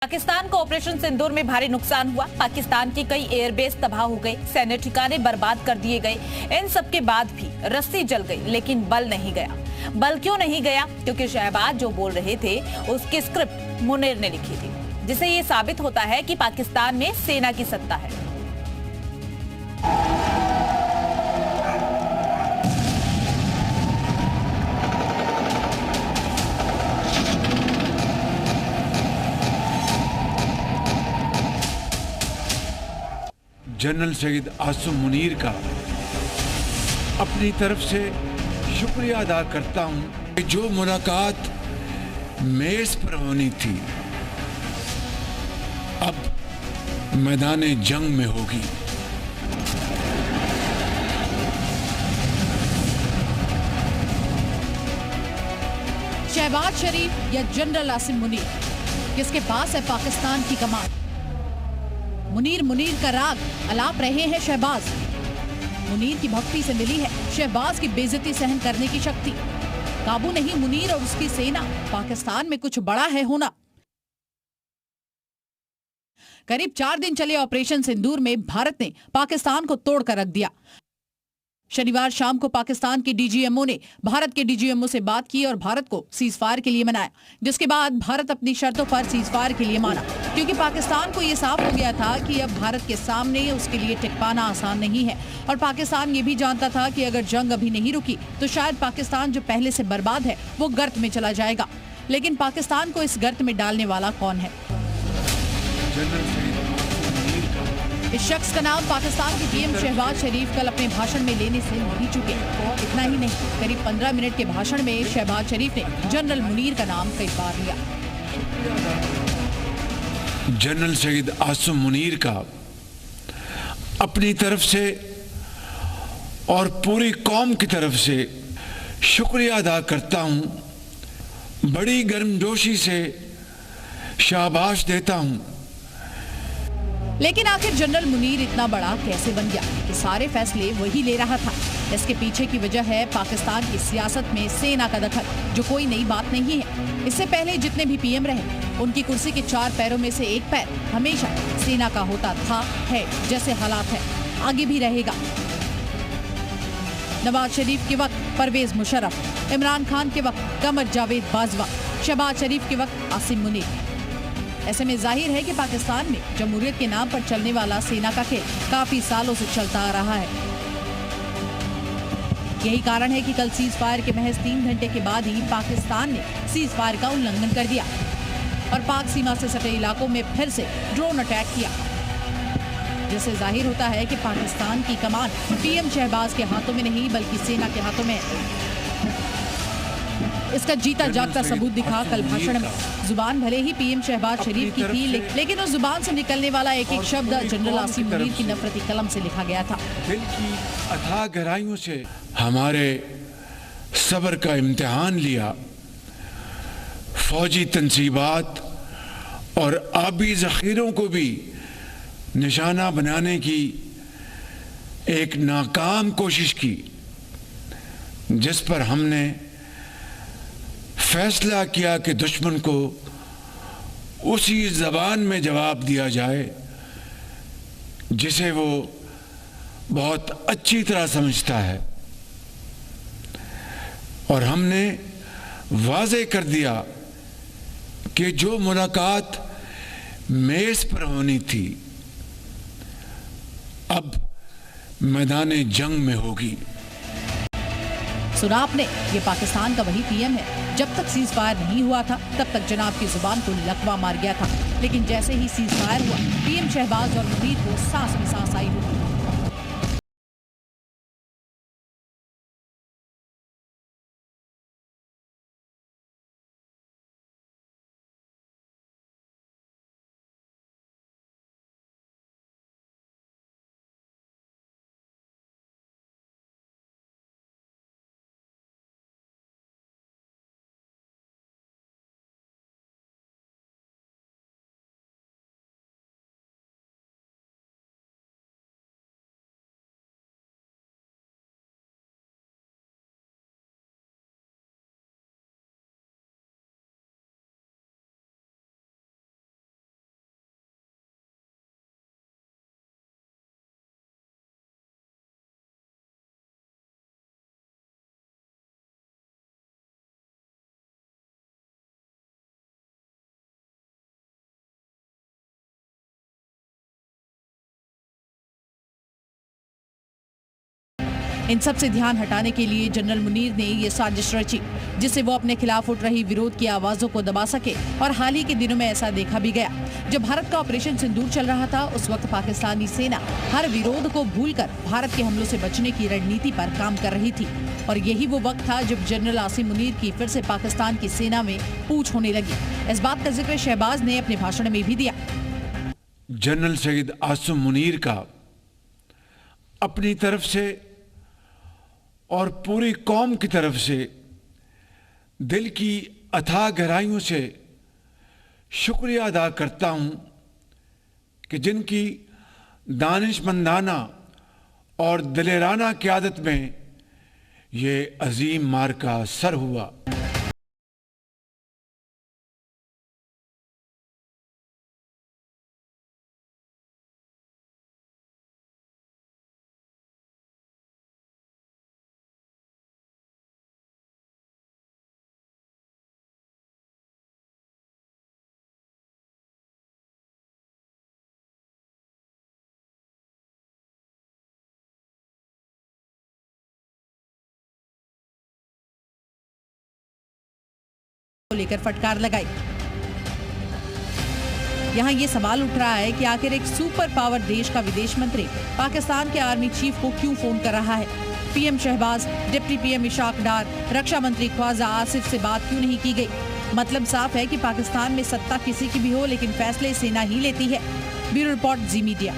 पाकिस्तान को ऑपरेशन सिंदूर में भारी नुकसान हुआ। पाकिस्तान की कई एयरबेस तबाह हो गए, सैन्य ठिकाने बर्बाद कर दिए गए। इन सब के बाद भी रस्सी जल गई, लेकिन बल नहीं गया। बल क्यों नहीं गया? क्योंकि शहबाज जो बोल रहे थे उसकी स्क्रिप्ट मुनीर ने लिखी थी, जिससे ये साबित होता है कि पाकिस्तान में सेना की सत्ता है। जनरल सैयद आसिम मुनीर का अपनी तरफ से शुक्रिया अदा करता हूं कि जो मुलाकात मेज पर होनी थी अब मैदान जंग में होगी। शहबाज शरीफ या जनरल आसिम मुनीर, किसके पास है पाकिस्तान की कमान? मुनीर का राग अलाप रहे हैं शहबाज। मुनीर की भक्ति से मिली है शहबाज की बेइज्जती सहन करने की शक्ति। काबू नहीं मुनीर और उसकी सेना, पाकिस्तान में कुछ बड़ा है होना। करीब 4 दिन चले ऑपरेशन सिंदूर में भारत ने पाकिस्तान को तोड़कर रख दिया। शनिवार शाम को पाकिस्तान के डीजीएमओ ने भारत के डीजीएमओ से बात की और भारत को सीज फायर के लिए मनाया, जिसके बाद भारत अपनी शर्तों पर सीज फायर के लिए माना, क्योंकि पाकिस्तान को यह साफ हो गया था कि अब भारत के सामने उसके लिए टिक पाना आसान नहीं है। और पाकिस्तान ये भी जानता था कि अगर जंग अभी नहीं रुकी तो शायद पाकिस्तान जो पहले से बर्बाद है वो गर्त में चला जाएगा। लेकिन पाकिस्तान को इस गर्त में डालने वाला कौन है? इस शख्स का नाम पाकिस्तान के पीएम शहबाज शरीफ कल अपने भाषण में लेने से नहीं चुके। इतना ही नहीं, करीब 15 मिनट के भाषण में शहबाज शरीफ ने जनरल मुनीर का नाम कई बार लिया। जनरल सैयद आसिम मुनीर का अपनी तरफ से और पूरी कौम की तरफ से शुक्रिया अदा करता हूं। बड़ी गर्मजोशी से शाबाश देता हूं। लेकिन आखिर जनरल मुनीर इतना बड़ा कैसे बन गया कि सारे फैसले वही ले रहा था? इसके पीछे की वजह है पाकिस्तान की सियासत में सेना का दखल, जो कोई नई बात नहीं है। इससे पहले जितने भी पीएम रहे, उनकी कुर्सी के 4 पैरों में से एक पैर हमेशा सेना का होता था, है, जैसे हालात है आगे भी रहेगा। नवाज शरीफ के वक्त परवेज मुशर्रफ, इमरान खान के वक्त कमर जावेद बाजवा, शहबाज शरीफ के वक्त आसिम मुनीर। ऐसे में जाहिर है कि पाकिस्तान में जमहूरियत के नाम पर चलने वाला सेना का खेल काफी सालों से चलता आ रहा है। यही कारण है कि कल सीज फायर के महज 3 घंटे के बाद ही पाकिस्तान ने सीज फायर का उल्लंघन कर दिया और पाक सीमा से सटे इलाकों में फिर से ड्रोन अटैक किया, जिससे जाहिर होता है कि पाकिस्तान की कमान पीएम शहबाज के हाथों में नहीं बल्कि सेना के हाथों में है। इसका जीता जागता सबूत दिखा कल भाषण में। जुबान भले ही पीएम शहबाज शरीफ की थी, लेकिन उस जुबान से निकलने वाला एक एक शब्द जनरल आसिम मुनीर की नफरती कलम से लिखा गया था। दिल की अथाह गहराइयों से हमारे सब्र का इम्तिहान लिया। फौजी तंसीबात और आबी जखीरों को भी निशाना बनाने की एक नाकाम कोशिश की, जिस पर हमने फैसला किया कि दुश्मन को उसी जबान में जवाब दिया जाए जिसे वो बहुत अच्छी तरह समझता है। और हमने वाज़े कर दिया कि जो मुलाकात मेज पर होनी थी अब मैदान जंग में होगी। सुना आपने, ये पाकिस्तान का वही पीएम है जब तक सीज फायर नहीं हुआ था तब तक जनाब की जुबान को लकवा मार गया था, लेकिन जैसे ही सीज फायर हुआ पीएम शहबाज और मुनीर को सांस में सांस आई होगी। इन सब से ध्यान हटाने के लिए जनरल मुनीर ने ये साजिश रची, जिससे वो अपने खिलाफ उठ रही विरोध की आवाजों को दबा सके। और हाल ही के दिनों में ऐसा देखा भी गया। जब भारत का ऑपरेशन सिंदूर चल रहा था, उस वक्त पाकिस्तानी सेना हर विरोध को भूलकर भारत के हमलों से बचने की रणनीति पर काम कर रही थी। और यही वो वक्त था जब जनरल आसिम मुनीर की फिर से पाकिस्तान की सेना में पूछ होने लगी। इस बात का जिक्र शहबाज ने अपने भाषण में भी दिया। जनरल सईद आसिम मुनीर का अपनी तरफ से और पूरी कौम की तरफ से दिल की अथाह गहराइयों से शुक्रिया अदा करता हूं कि जिनकी दानिशमंदाना और दिलेराना क़यादत में ये अजीम मार्का सर हुआ। को लेकर फटकार लगाई। यहाँ ये सवाल उठ रहा है कि आखिर एक सुपर पावर देश का विदेश मंत्री पाकिस्तान के आर्मी चीफ को क्यों फोन कर रहा है। PM Shahbaz, deputy PM Ishaq Dar, रक्षा मंत्री ख्वाजा आसिफ से बात क्यों नहीं की गई। मतलब साफ है कि पाकिस्तान में सत्ता किसी की भी हो, लेकिन फैसले सेना ही लेती है। ब्यूरो रिपोर्ट, जी मीडिया।